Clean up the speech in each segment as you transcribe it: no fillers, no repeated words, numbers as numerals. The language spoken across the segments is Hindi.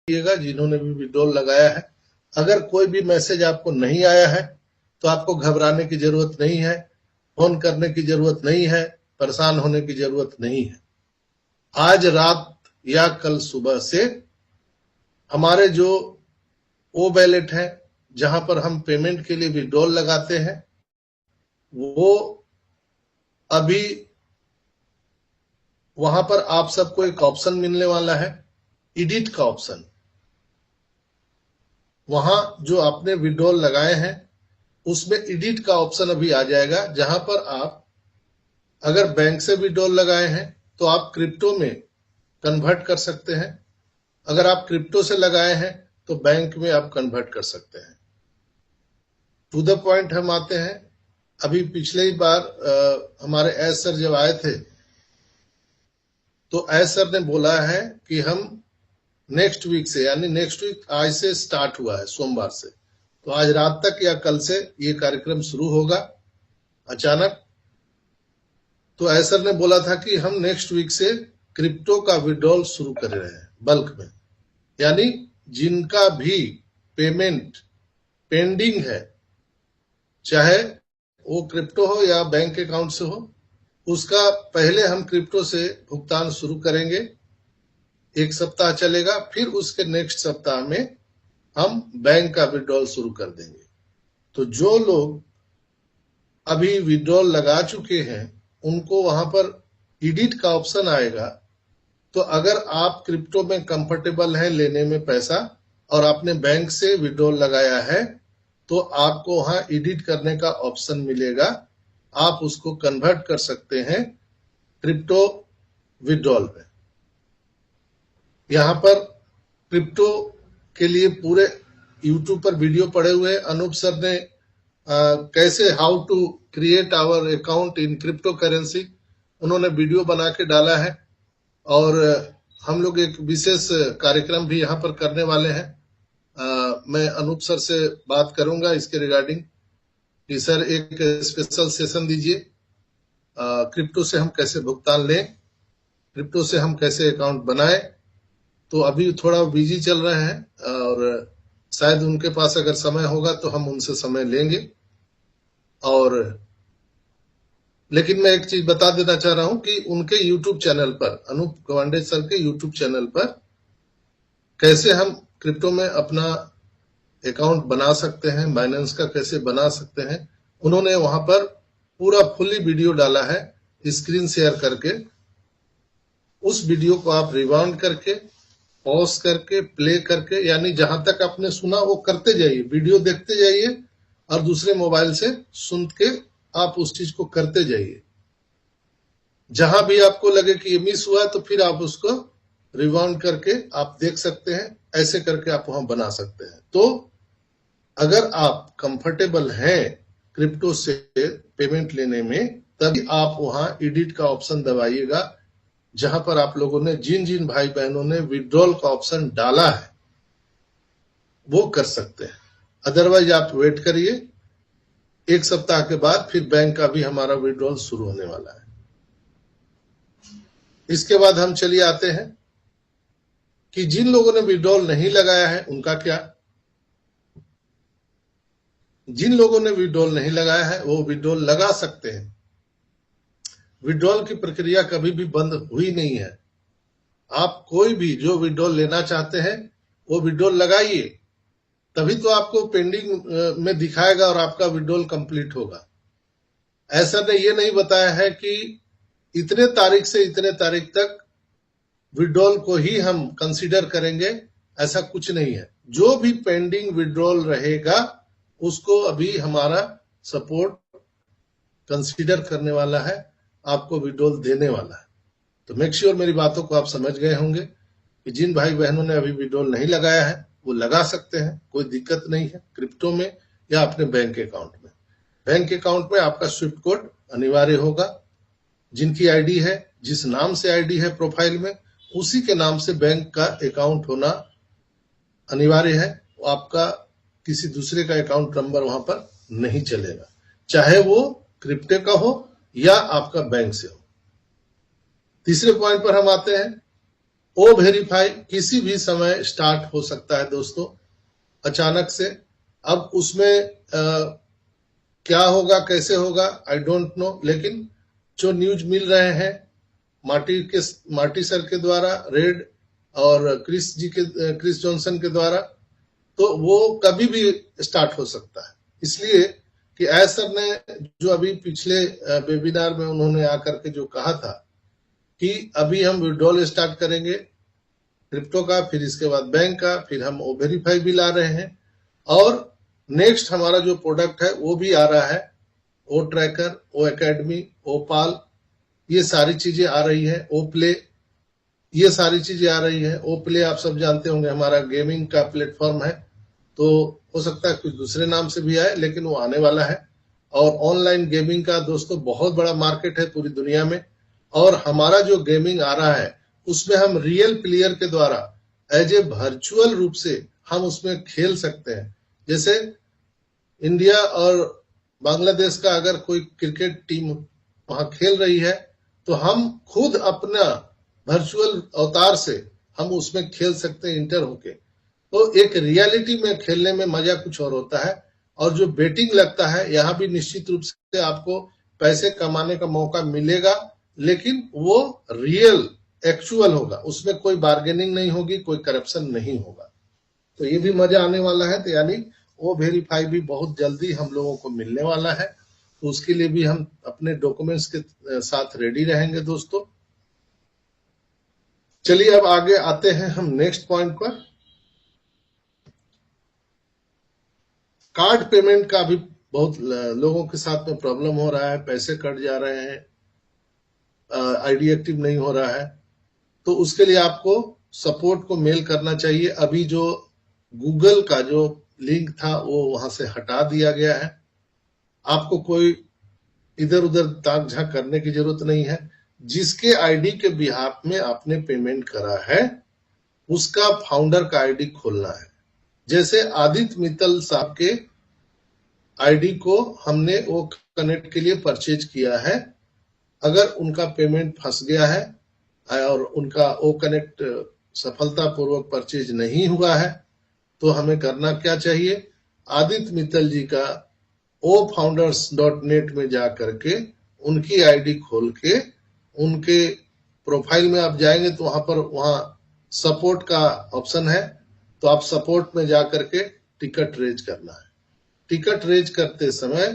करिएगा जिन्होंने भी विड्रॉल लगाया है। अगर कोई भी मैसेज आपको नहीं आया है तो आपको घबराने की जरूरत नहीं है, फोन करने की जरूरत नहीं है, परेशान होने की जरूरत नहीं है। आज रात या कल सुबह से हमारे जो वो वैलेट है जहां पर हम पेमेंट के लिए विड्रॉल लगाते हैं, वो अभी वहां पर आप सबको एक ऑप्शन मिलने वाला है, एडिट का ऑप्शन। वहां जो आपने विड्रॉल लगाए हैं उसमें एडिट का ऑप्शन अभी आ जाएगा, जहां पर आप अगर बैंक से विड्रॉल लगाए हैं तो आप क्रिप्टो में कन्वर्ट कर सकते हैं। अगर आप क्रिप्टो से लगाए हैं तो बैंक में आप कन्वर्ट कर सकते हैं। टू द पॉइंट हम आते हैं। अभी पिछले ही बार हमारे एस सर जब आए थे तो एस सर ने बोला है कि हम नेक्स्ट वीक से, यानी नेक्स्ट वीक आज से स्टार्ट हुआ है, सोमवार से, तो आज रात तक या कल से ये कार्यक्रम शुरू होगा अचानक। तो एस सर ने बोला था कि हम नेक्स्ट वीक से क्रिप्टो का विड्रॉल शुरू कर रहे हैं बल्क में, यानी जिनका भी पेमेंट पेंडिंग है, चाहे वो क्रिप्टो हो या बैंक अकाउंट से हो, उसका पहले हम क्रिप्टो से भुगतान शुरू करेंगे। एक सप्ताह चलेगा, फिर उसके नेक्स्ट सप्ताह में हम बैंक का विड्रॉल शुरू कर देंगे। तो जो लोग अभी विड्रॉल लगा चुके हैं उनको वहां पर एडिट का ऑप्शन आएगा। तो अगर आप क्रिप्टो में कंफर्टेबल हैं लेने में पैसा और आपने बैंक से विड्रॉल लगाया है तो आपको वहां एडिट करने का ऑप्शन मिलेगा। आप उसको कन्वर्ट कर सकते हैं क्रिप्टो विड्रॉल में। यहां पर क्रिप्टो के लिए पूरे यूट्यूब पर वीडियो पड़े हुए हैं। अनूप सर ने कैसे how to create our account in cryptocurrency, उन्होंने वीडियो बना के डाला है। और हम लोग एक विशेष कार्यक्रम भी यहाँ पर करने वाले हैं। मैं अनूप सर से बात करूंगा इसके रिगार्डिंग कि सर एक स्पेशल सेशन दीजिए, क्रिप्टो से हम कैसे भुगतान लें, क्रिप्टो से हम कैसे अकाउंट बनाएं। तो अभी थोड़ा बिजी चल रहे हैं और शायद उनके पास अगर समय होगा तो हम उनसे समय लेंगे। और लेकिन मैं एक चीज बता देना चाह रहा हूं कि उनके यूट्यूब चैनल पर, अनूप गवांडे सर के यूट्यूब चैनल पर कैसे हम क्रिप्टो में अपना अकाउंट बना सकते हैं, बाइनेंस का कैसे बना सकते हैं, उन्होंने वहां पर पूरा फुली वीडियो डाला है स्क्रीन शेयर करके। उस वीडियो को आप रिवाउंड करके, पॉज करके, प्ले करके, यानी जहां तक आपने सुना वो करते जाइए, वीडियो देखते जाइए और दूसरे मोबाइल से सुन के आप उस चीज को करते जाइए। जहां भी आपको लगे कि ये मिस हुआ है तो फिर आप उसको रिवाउंड करके आप देख सकते हैं। ऐसे करके आप वहां बना सकते हैं। तो अगर आप कंफर्टेबल हैं क्रिप्टो से पेमेंट लेने में, तभी आप वहां एडिट का ऑप्शन दबाइएगा, जहां पर आप लोगों ने, जिन जिन भाई बहनों ने विड्रॉल का ऑप्शन डाला है वो कर सकते हैं। अदरवाइज आप वेट करिए, एक सप्ताह के बाद फिर बैंक का भी हमारा विड्रॉल शुरू होने वाला है। इसके बाद हम चलिए आते हैं कि जिन लोगों ने विड्रॉल नहीं लगाया है उनका क्या। जिन लोगों ने विड्रॉल नहीं लगाया है वो विड्रॉल लगा सकते हैं। विड्रॉल की प्रक्रिया कभी भी बंद हुई नहीं है। आप कोई भी जो विड्रॉल लेना चाहते हैं वो विड्रॉल लगाइए, तभी तो आपको पेंडिंग में दिखाएगा और आपका विड्रॉल कंप्लीट होगा। ऐसा ने ये नहीं बताया है कि इतने तारीख से इतने तारीख तक विड्रॉल को ही हम कंसीडर करेंगे, ऐसा कुछ नहीं है। जो भी पेंडिंग विड्रॉल रहेगा उसको अभी हमारा सपोर्ट कंसीडर करने वाला है, आपको विड्रॉल देने वाला है। तो मेक श्योर मेरी बातों को आप समझ गए होंगे कि जिन भाई बहनों ने अभी विड्रॉल नहीं लगाया है वो लगा सकते हैं, कोई दिक्कत नहीं है, क्रिप्टो में या अपने बैंक अकाउंट में। बैंक अकाउंट में आपका स्विफ्ट कोड अनिवार्य होगा। जिनकी आईडी है, जिस नाम से आईडी है प्रोफाइल में, उसी के नाम से बैंक का अकाउंट होना अनिवार्य है। आपका किसी दूसरे का अकाउंट नंबर वहां पर नहीं चलेगा, चाहे वो क्रिप्टो का हो या आपका बैंक से हो। तीसरे पॉइंट पर हम आते हैं ओ वेरीफाई किसी भी समय स्टार्ट हो सकता है दोस्तों, अचानक से। अब उसमें क्या होगा, कैसे होगा, आई डोंट नो, लेकिन जो न्यूज मिल रहे हैं मार्टी सर के द्वारा, रेड और क्रिस जॉनसन के द्वारा, तो वो कभी भी स्टार्ट हो सकता है। इसलिए कि एस सर ने जो अभी पिछले वेबिनार में उन्होंने आकर के जो कहा था कि अभी हम विड्रॉल स्टार्ट करेंगे क्रिप्टो का, फिर इसके बाद बैंक का, फिर हम ओ वेरीफाई भी ला रहे हैं, और नेक्स्ट हमारा जो प्रोडक्ट है वो भी आ रहा है, ओ ट्रैकर, ओ एकेडमी, ओ पाल, ये सारी चीजें आ रही है, ओ प्ले, ये सारी चीजें आ रही है। ओ प्ले आप सब जानते होंगे, हमारा गेमिंग का प्लेटफॉर्म है, तो हो सकता है कुछ दूसरे नाम से भी आए, लेकिन वो आने वाला है। और ऑनलाइन गेमिंग का दोस्तों बहुत बड़ा मार्केट है पूरी दुनिया में, और हमारा जो गेमिंग आ रहा है उसमें हम रियल प्लेयर के द्वारा एज ए वर्चुअल रूप से हम उसमें खेल सकते हैं। जैसे इंडिया और बांग्लादेश का अगर कोई क्रिकेट टीम वहां खेल रही है, तो हम खुद अपना वर्चुअल अवतार से हम उसमें खेल सकते हैं इंटर होके। तो एक रियलिटी में खेलने में मजा कुछ और होता है। और जो बेटिंग लगता है, यहाँ भी निश्चित रूप से आपको पैसे कमाने का मौका मिलेगा, लेकिन वो रियल एक्चुअल होगा, उसमें कोई बार्गेनिंग नहीं होगी, कोई करप्शन नहीं होगा। तो ये भी मजा आने वाला है। तो यानी वो वेरीफाई भी बहुत जल्दी हम लोगों को मिलने वाला है, तो उसके लिए भी हम अपने डॉक्यूमेंट्स के साथ रेडी रहेंगे दोस्तों। चलिए अब आगे आते हैं हम नेक्स्ट पॉइंट पर। कार्ड पेमेंट का भी बहुत लोगों के साथ में प्रॉब्लम हो रहा है, पैसे कट जा रहे हैं, आईडी एक्टिव नहीं हो रहा है। तो उसके लिए आपको सपोर्ट को मेल करना चाहिए। अभी जो गूगल का जो लिंक था वो वहां से हटा दिया गया है। आपको कोई इधर उधर ताक झाक करने की जरूरत नहीं है। जिसके आईडी के बिहाफ में आपने पेमेंट करा है उसका फाउंडर का आईडी खोलना है। जैसे आदित्य मित्तल साहब के आईडी को हमने वो कनेक्ट के लिए परचेज किया है, अगर उनका पेमेंट फंस गया है और उनका ओ कनेक्ट सफलतापूर्वक परचेज नहीं हुआ है, तो हमें करना क्या चाहिए, आदित्य मित्तल जी का ofounders.net में जा करके उनकी आईडी खोल के उनके प्रोफाइल में आप जाएंगे तो वहां सपोर्ट का ऑप्शन है, तो आप सपोर्ट में जा करके टिकट रेज करना है। टिकट रेज करते समय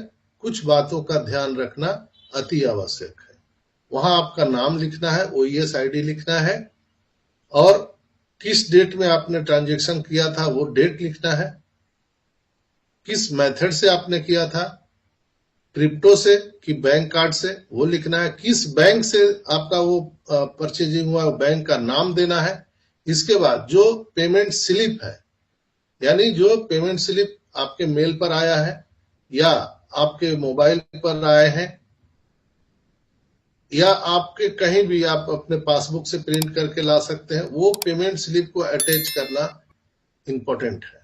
कुछ बातों का ध्यान रखना अति आवश्यक है। वहां आपका नाम लिखना है, ओईएस आईडी लिखना है, और किस डेट में आपने ट्रांजैक्शन किया था वो डेट लिखना है, किस मेथड से आपने किया था, क्रिप्टो से कि बैंक कार्ड से, वो लिखना है, किस बैंक से आपका वो परचेजिंग हुआ बैंक का नाम देना है। इसके बाद जो पेमेंट स्लिप है, यानी जो पेमेंट स्लिप आपके मेल पर आया है या आपके मोबाइल पर आए हैं या आपके कहीं भी आप अपने पासबुक से प्रिंट करके ला सकते हैं, वो पेमेंट स्लिप को अटैच करना इंपॉर्टेंट है।